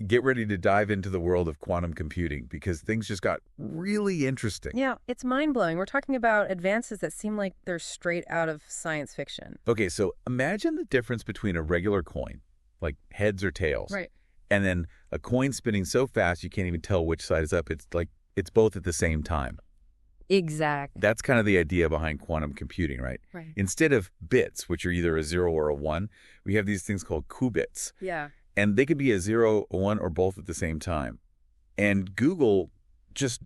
get ready to dive into the world of quantum computing because things just got really interesting. Yeah, it's mind-blowing. We're talking about advances that seem like they're straight out of science fiction. Okay, so imagine the difference between a regular coin, like heads or tails, Right. and then a coin spinning so fast you can't even tell which side is up. It's like it's both at the same time. Exactly. That's kind of the idea behind quantum computing, right? Right. Instead of bits, which are either a 0 or a 1, we have these things called qubits. Yeah. And they could be a 0, a 1, or both at the same time. And Google just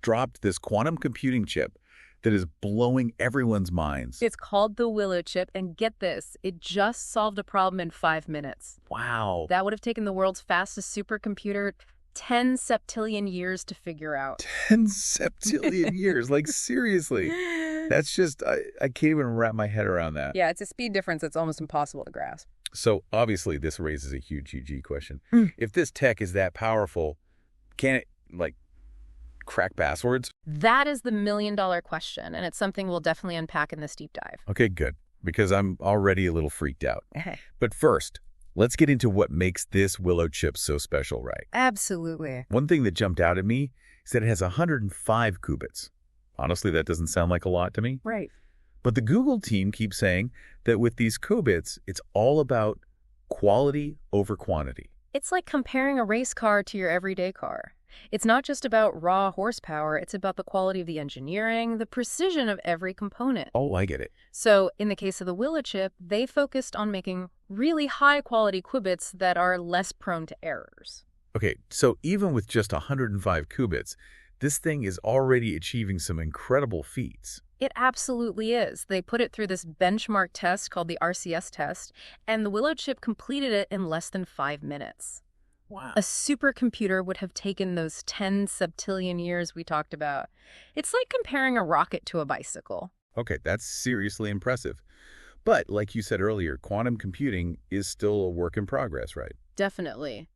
dropped this quantum computing chip that is blowing everyone's minds. It's called the Willow chip, and get this, it just solved a problem in 5 minutes. Wow. That would have taken the world's fastest supercomputer 10 septillion years to figure out. 10 septillion years. Like, seriously. That's just, I can't even wrap my head around that. Yeah, it's a speed difference that's almost impossible to grasp. So, obviously, this raises a huge question. Mm. If this tech is that powerful, can it, like, crack passwords? That is the million-dollar question, and it's something we'll definitely unpack in this deep dive. Okay, good. Because I'm already a little freaked out. But first, let's get into what makes this Willow chip so special, right? Absolutely. One thing that jumped out at me is that it has 105 qubits. Honestly, that doesn't sound like a lot to me. Right. But the Google team keeps saying that with these qubits, it's all about quality over quantity. It's like comparing a race car to your everyday car. It's not just about raw horsepower, it's about the quality of the engineering, the precision of every component. Oh, I get it. So, in the case of the Willow chip, they focused on making really high-quality qubits that are less prone to errors. Okay, so even with just 105 qubits, this thing is already achieving some incredible feats. It absolutely is. They put it through this benchmark test called the RCS test, and the Willow chip completed it in less than 5 minutes. Wow. A supercomputer would have taken those 10 septillion years we talked about. It's like comparing a rocket to a bicycle. Okay, that's seriously impressive. But like you said earlier, quantum computing is still a work in progress, right? Definitely.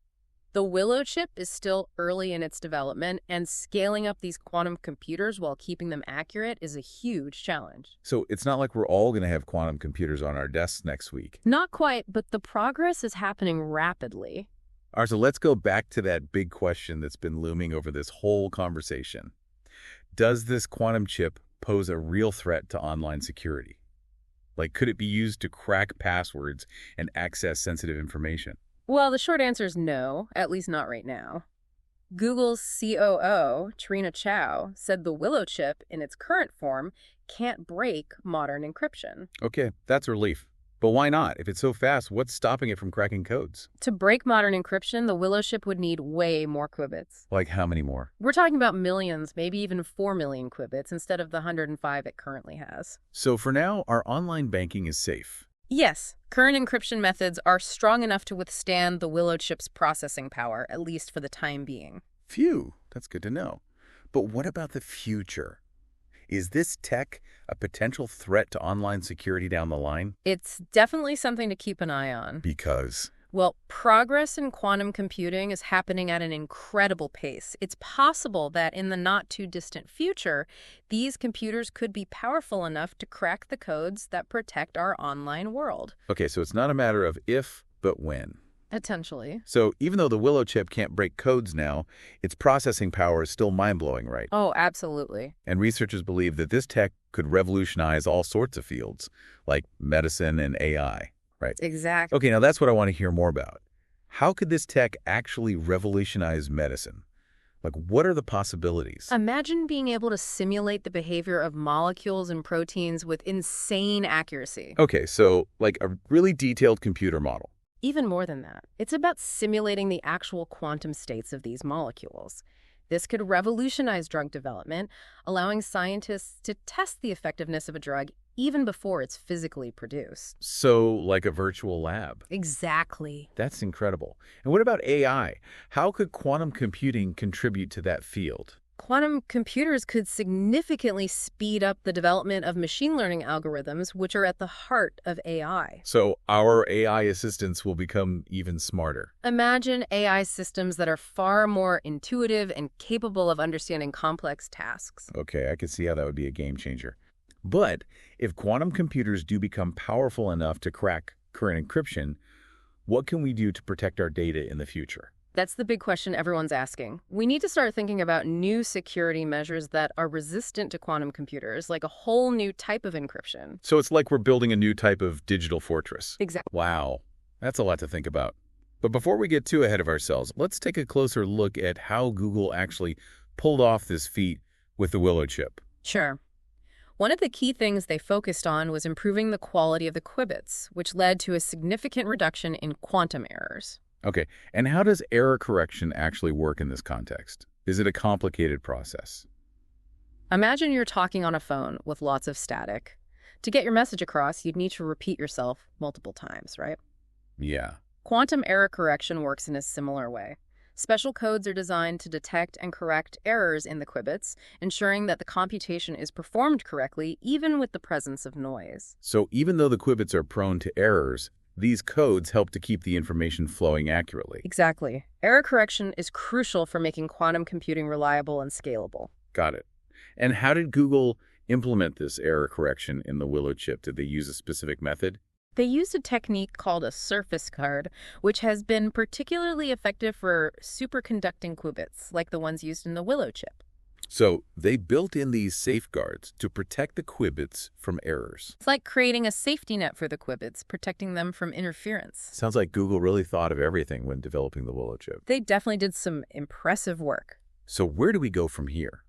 The Willow chip is still early in its development, and scaling up these quantum computers while keeping them accurate is a huge challenge. So it's not like we're all going to have quantum computers on our desks next week. Not quite, but the progress is happening rapidly. All right, so let's go back to that big question that's been looming over this whole conversation. Does this quantum chip pose a real threat to online security? Like, could it be used to crack passwords and access sensitive information? Well, the short answer is no, at least not right now. Google's COO, Trina Chow, said the Willow chip, in its current form, can't break modern encryption. Okay, that's a relief. But why not? If it's so fast, what's stopping it from cracking codes? To break modern encryption, the Willow chip would need way more qubits. Like how many more? We're talking about millions, maybe even 4 million qubits instead of the 105 it currently has. So for now, our online banking is safe. Yes, current encryption methods are strong enough to withstand the Willow chip's processing power, at least for the time being. Phew, that's good to know. But what about the future? Is this tech a potential threat to online security down the line? It's definitely something to keep an eye on. Because? Well, progress in quantum computing is happening at an incredible pace. It's possible that in the not-too-distant future, these computers could be powerful enough to crack the codes that protect our online world. Okay, so it's not a matter of if, but when. Potentially. So even though the Willow chip can't break codes now, its processing power is still mind-blowing, right? Oh, absolutely. And researchers believe that this tech could revolutionize all sorts of fields, like medicine and AI, right? Exactly. Okay, now that's what I want to hear more about. How could this tech actually revolutionize medicine? Like, what are the possibilities? Imagine being able to simulate the behavior of molecules and proteins with insane accuracy. Okay, so like a really detailed computer model. Even more than that, it's about simulating the actual quantum states of these molecules. This could revolutionize drug development, allowing scientists to test the effectiveness of a drug even before it's physically produced. So like a virtual lab. Exactly. That's incredible. And what about AI? How could quantum computing contribute to that field? Quantum computers could significantly speed up the development of machine learning algorithms, which are at the heart of AI. So our AI assistants will become even smarter. Imagine AI systems that are far more intuitive and capable of understanding complex tasks. Okay, I can see how that would be a game changer. But if quantum computers do become powerful enough to crack current encryption, what can we do to protect our data in the future? That's the big question everyone's asking. We need to start thinking about new security measures that are resistant to quantum computers, like a whole new type of encryption. So it's like we're building a new type of digital fortress. Exactly. Wow, that's a lot to think about. But before we get too ahead of ourselves, let's take a closer look at how Google actually pulled off this feat with the Willow chip. Sure. One of the key things they focused on was improving the quality of the qubits, which led to a significant reduction in quantum errors. Okay, and how does error correction actually work in this context? Is it a complicated process? Imagine you're talking on a phone with lots of static. To get your message across, you'd need to repeat yourself multiple times, right? Yeah. Quantum error correction works in a similar way. Special codes are designed to detect and correct errors in the qubits, ensuring that the computation is performed correctly, even with the presence of noise. So even though the qubits are prone to errors, these codes help to keep the information flowing accurately. Exactly. Error correction is crucial for making quantum computing reliable and scalable. Got it. And how did Google implement this error correction in the Willow chip? Did they use a specific method? They used a technique called a surface card, which has been particularly effective for superconducting qubits, like the ones used in the Willow chip. So they built in these safeguards to protect the qubits from errors. It's like creating a safety net for the qubits, protecting them from interference. Sounds like Google really thought of everything when developing the Willow chip. They definitely did some impressive work. So where do we go from here?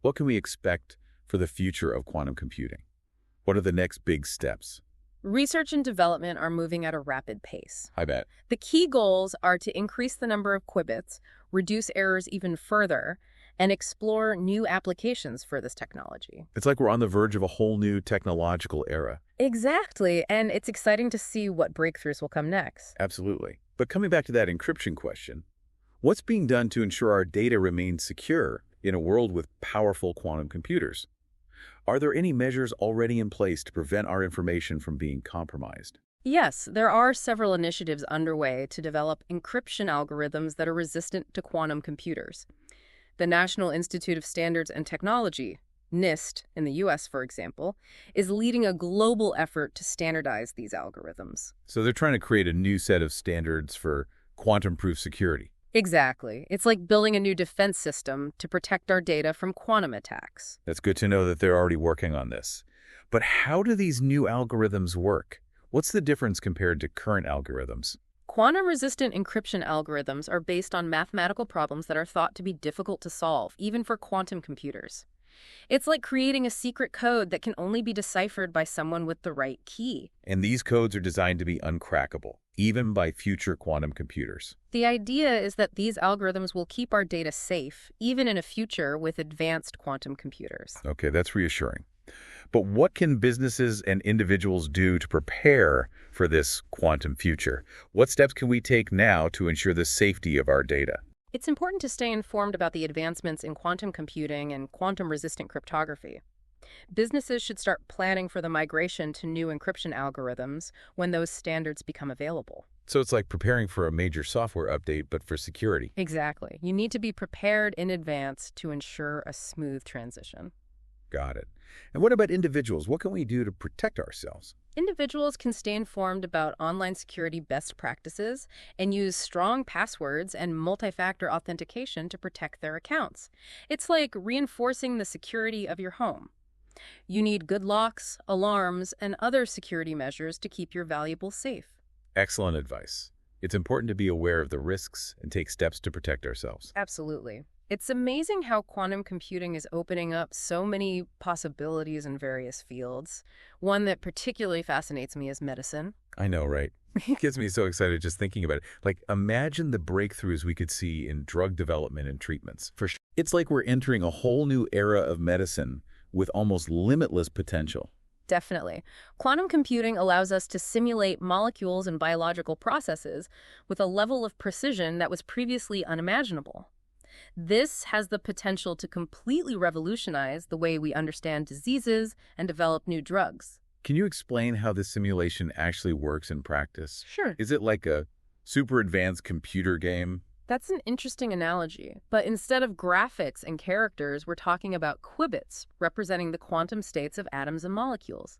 What can we expect for the future of quantum computing? What are the next big steps? Research and development are moving at a rapid pace. I bet. The key goals are to increase the number of qubits, reduce errors even further, and explore new applications for this technology. It's like we're on the verge of a whole new technological era. Exactly, and it's exciting to see what breakthroughs will come next. Absolutely. But coming back to that encryption question, what's being done to ensure our data remains secure in a world with powerful quantum computers? Are there any measures already in place to prevent our information from being compromised? Yes, there are several initiatives underway to develop encryption algorithms that are resistant to quantum computers. The National Institute of Standards and Technology, NIST, in the U.S., for example, is leading a global effort to standardize these algorithms. So they're trying to create a new set of standards for quantum-proof security. Exactly. It's like building a new defense system to protect our data from quantum attacks. That's good to know that they're already working on this. But how do these new algorithms work? What's the difference compared to current algorithms? Quantum-resistant encryption algorithms are based on mathematical problems that are thought to be difficult to solve, even for quantum computers. It's like creating a secret code that can only be deciphered by someone with the right key. And these codes are designed to be uncrackable, even by future quantum computers. The idea is that these algorithms will keep our data safe, even in a future with advanced quantum computers. Okay, that's reassuring. But what can businesses and individuals do to prepare for this quantum future? What steps can we take now to ensure the safety of our data? It's important to stay informed about the advancements in quantum computing and quantum-resistant cryptography. Businesses should start planning for the migration to new encryption algorithms when those standards become available. So it's like preparing for a major software update, but for security. Exactly. You need to be prepared in advance to ensure a smooth transition. Got it. And what about individuals? What can we do to protect ourselves? Individuals can stay informed about online security best practices and use strong passwords and multi-factor authentication to protect their accounts. It's like reinforcing the security of your home. You need good locks, alarms, and other security measures to keep your valuables safe. Excellent advice. It's important to be aware of the risks and take steps to protect ourselves. Absolutely. It's amazing how quantum computing is opening up so many possibilities in various fields. One that particularly fascinates me is medicine. I know, right? It gets me so excited just thinking about it. Like, imagine the breakthroughs we could see in drug development and treatments. For sure. It's like we're entering a whole new era of medicine with almost limitless potential. Definitely. Quantum computing allows us to simulate molecules and biological processes with a level of precision that was previously unimaginable. This has the potential to completely revolutionize the way we understand diseases and develop new drugs. Can you explain how this simulation actually works in practice? Sure. Is it like a super advanced computer game? That's an interesting analogy, but instead of graphics and characters, we're talking about qubits representing the quantum states of atoms and molecules.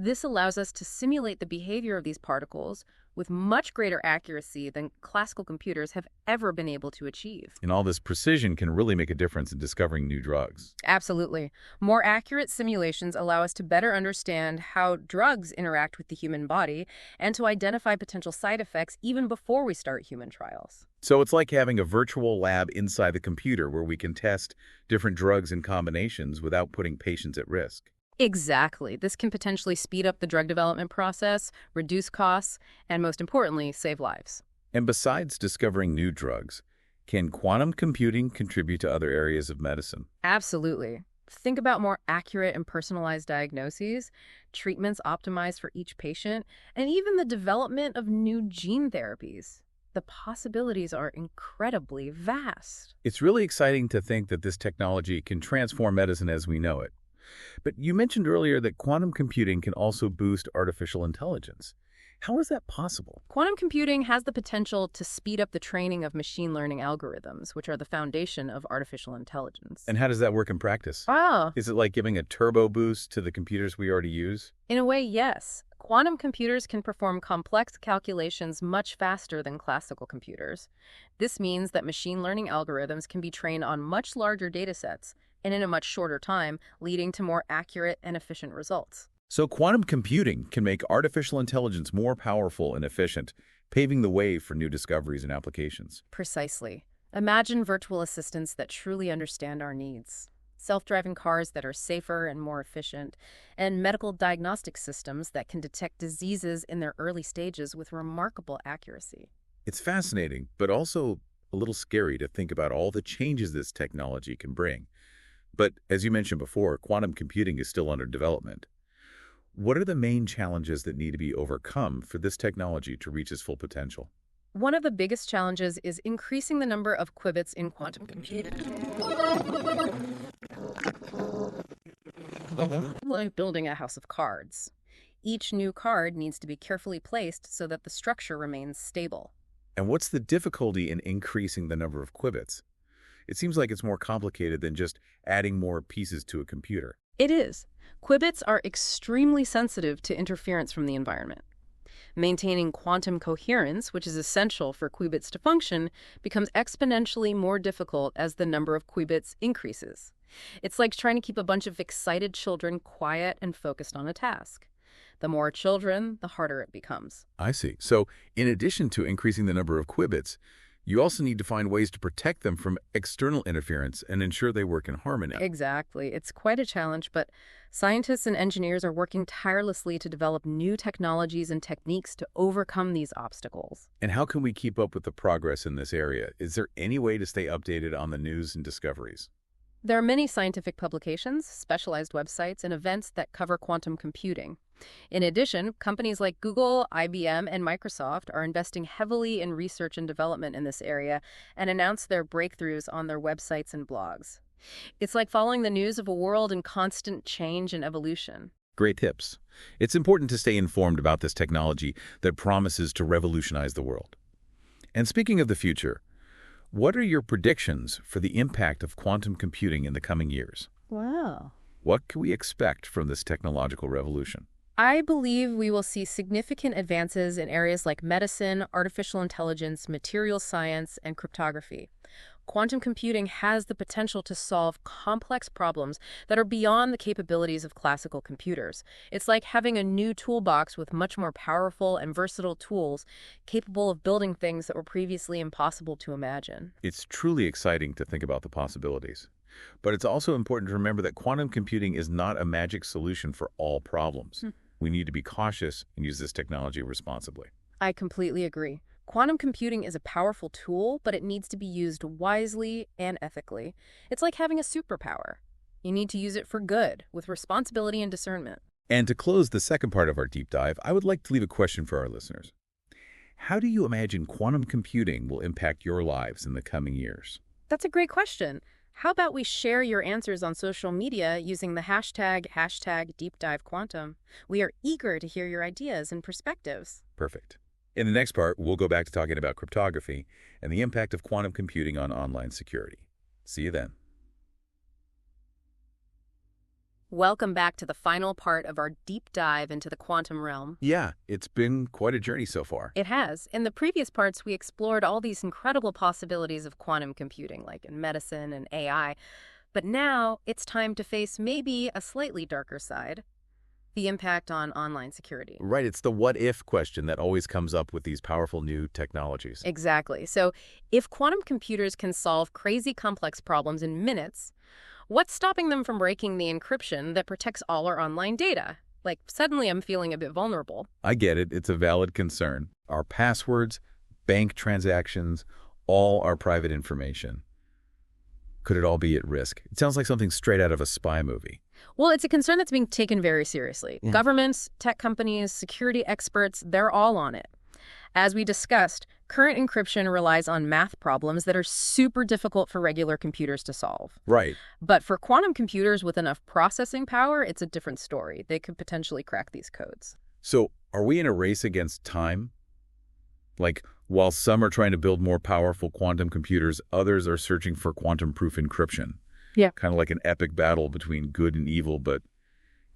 This allows us to simulate the behavior of these particles with much greater accuracy than classical computers have ever been able to achieve. And all this precision can really make a difference in discovering new drugs. Absolutely. More accurate simulations allow us to better understand how drugs interact with the human body and to identify potential side effects even before we start human trials. So it's like having a virtual lab inside the computer where we can test different drugs and combinations without putting patients at risk. Exactly. This can potentially speed up the drug development process, reduce costs, and most importantly, save lives. And besides discovering new drugs, can quantum computing contribute to other areas of medicine? Absolutely. Think about more accurate and personalized diagnoses, treatments optimized for each patient, and even the development of new gene therapies. The possibilities are incredibly vast. It's really exciting to think that this technology can transform medicine as we know it. But you mentioned earlier that quantum computing can also boost artificial intelligence. How is that possible? Quantum computing has the potential to speed up the training of machine learning algorithms, which are the foundation of artificial intelligence. And how does that work in practice? Ah, Is it like giving a turbo boost to the computers we already use? in a way, yes. Quantum computers can perform complex calculations much faster than classical computers. This means that machine learning algorithms can be trained on much larger datasets and in a much shorter time, leading to more accurate and efficient results. So quantum computing can make artificial intelligence more powerful and efficient, paving the way for new discoveries and applications. Precisely. Imagine virtual assistants that truly understand our needs. Self-driving cars that are safer and more efficient, and medical diagnostic systems that can detect diseases in their early stages with remarkable accuracy. It's fascinating, but also a little scary to think about all the changes this technology can bring. But as you mentioned before, quantum computing is still under development. What are the main challenges that need to be overcome for this technology to reach its full potential? One of the biggest challenges is increasing the number of qubits in quantum computing. Like building a house of cards. Each new card needs to be carefully placed so that the structure remains stable. And what's the difficulty in increasing the number of qubits? It seems like it's more complicated than just adding more pieces to a computer. It is. Qubits are extremely sensitive to interference from the environment. Maintaining quantum coherence, which is essential for qubits to function, becomes exponentially more difficult as the number of qubits increases. It's like trying to keep a bunch of excited children quiet and focused on a task. The more children, the harder it becomes. I see. So in addition to increasing the number of qubits, you also need to find ways to protect them from external interference and ensure they work in harmony. Exactly. It's quite a challenge, but scientists and engineers are working tirelessly to develop new technologies and techniques to overcome these obstacles. And how can we keep up with the progress in this area? Is there any way to stay updated on the news and discoveries? There are many scientific publications, specialized websites, and events that cover quantum computing. In addition, companies like Google, IBM, and Microsoft are investing heavily in research and development in this area and announce their breakthroughs on their websites and blogs. It's like following the news of a world in constant change and evolution. Great tips. It's important to stay informed about this technology that promises to revolutionize the world. And speaking of the future, what are your predictions for the impact of quantum computing in the coming years? Wow. What can we expect from this technological revolution? I believe we will see significant advances in areas like medicine, artificial intelligence, material science, and cryptography. Quantum computing has the potential to solve complex problems that are beyond the capabilities of classical computers. It's like having a new toolbox with much more powerful and versatile tools capable of building things that were previously impossible to imagine. It's truly exciting to think about the possibilities. But it's also important to remember that quantum computing is not a magic solution for all problems. We need to be cautious and use this technology responsibly. I completely agree. Quantum computing is a powerful tool, but it needs to be used wisely and ethically. It's like having a superpower. You need to use it for good, with responsibility and discernment. And to close the second part of our deep dive, I would like to leave a question for our listeners. How do you imagine quantum computing will impact your lives in the coming years? That's a great question. How about we share your answers on social media using the hashtag #DeepDiveQuantum? We are eager to hear your ideas and perspectives. Perfect. In the next part, we'll go back to talking about cryptography and the impact of quantum computing on online security. See you then. Welcome back to the final part of our deep dive into the quantum realm. Yeah, it's been quite a journey so far. It has. In the previous parts, we explored all these incredible possibilities of quantum computing, like in medicine and AI. But now it's time to face maybe a slightly darker side, the impact on online security. Right, it's the what-if question that always comes up with these powerful new technologies. Exactly. So if quantum computers can solve crazy complex problems in minutes, what's stopping them from breaking the encryption that protects all our online data? Like, suddenly I'm feeling a bit vulnerable. I get it, it's a valid concern. Our passwords, bank transactions, all our private information. Could it all be at risk? It sounds like something straight out of a spy movie. Well, it's a concern that's being taken very seriously. Governments, tech companies, security experts, they're all on it. As we discussed, current encryption relies on math problems that are super difficult for regular computers to solve. Right. But for quantum computers with enough processing power, it's a different story. They could potentially crack these codes. So, are we in a race against time? Like, while some are trying to build more powerful quantum computers, others are searching for quantum-proof encryption. Yeah. Kind of like an epic battle between good and evil, but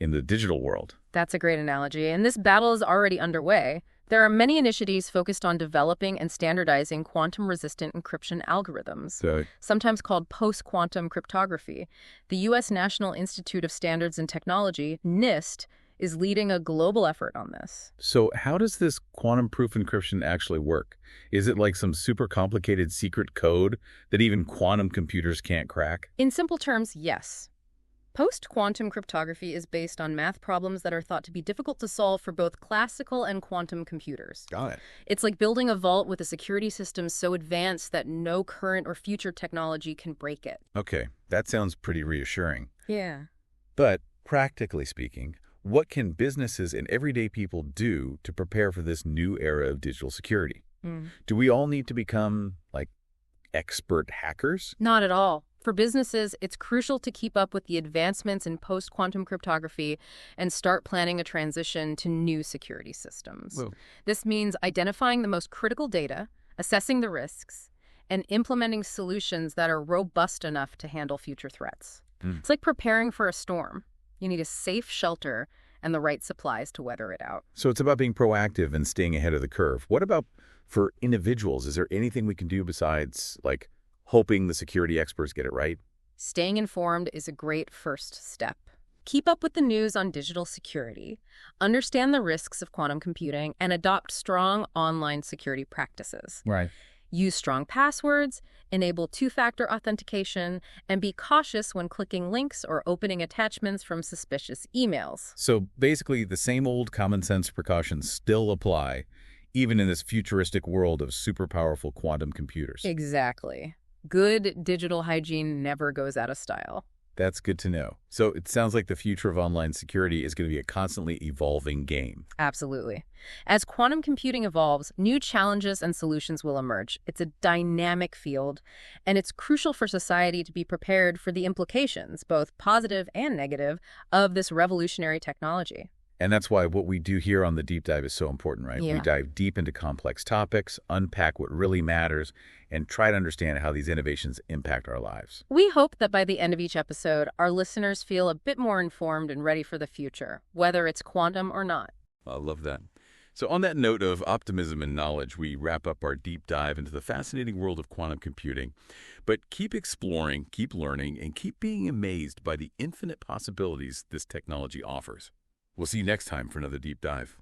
in the digital world. That's a great analogy. And this battle is already underway. There are many initiatives focused on developing and standardizing quantum-resistant encryption algorithms, So, sometimes called post-quantum cryptography. The U.S. National Institute of Standards and Technology, NIST, is leading a global effort on this. so how does this quantum-proof encryption actually work? Is it like some super complicated secret code that even quantum computers can't crack? In simple terms, yes. Post-quantum cryptography is based on math problems that are thought to be difficult to solve for both classical and quantum computers. Got it. It's like building a vault with a security system so advanced that no current or future technology can break it. Okay, that sounds pretty reassuring. Yeah. But practically speaking, what can businesses and everyday people do to prepare for this new era of digital security? Do we all need to become, like, expert hackers? Not at all. For businesses, it's crucial to keep up with the advancements in post-quantum cryptography and start planning a transition to new security systems. Whoa. This means identifying the most critical data, assessing the risks, and implementing solutions that are robust enough to handle future threats. It's like preparing for a storm. You need a safe shelter and the right supplies to weather it out. So it's about being proactive and staying ahead of the curve. What about for individuals? Is there anything we can do besides, like, hoping the security experts get it right? Staying informed is a great first step. Keep up with the news on digital security, understand the risks of quantum computing, and adopt strong online security practices. Right. Use strong passwords, enable two-factor authentication, and be cautious when clicking links or opening attachments from suspicious emails. So basically, the same old common sense precautions still apply, even in this futuristic world of super powerful quantum computers. Exactly. Good digital hygiene never goes out of style. That's good to know. So it sounds like the future of online security is going to be a constantly evolving game. Absolutely. As quantum computing evolves, new challenges and solutions will emerge. It's a dynamic field, and it's crucial for society to be prepared for the implications, both positive and negative, of this revolutionary technology. And that's why what we do here on the Deep Dive is so important, right? Yeah. We dive deep into complex topics, unpack what really matters, and try to understand how these innovations impact our lives. We hope that by the end of each episode, our listeners feel a bit more informed and ready for the future, whether it's quantum or not. I love that. So on that note of optimism and knowledge, we wrap up our deep dive into the fascinating world of quantum computing. But keep exploring, keep learning, and keep being amazed by the infinite possibilities this technology offers. We'll see you next time for another deep dive.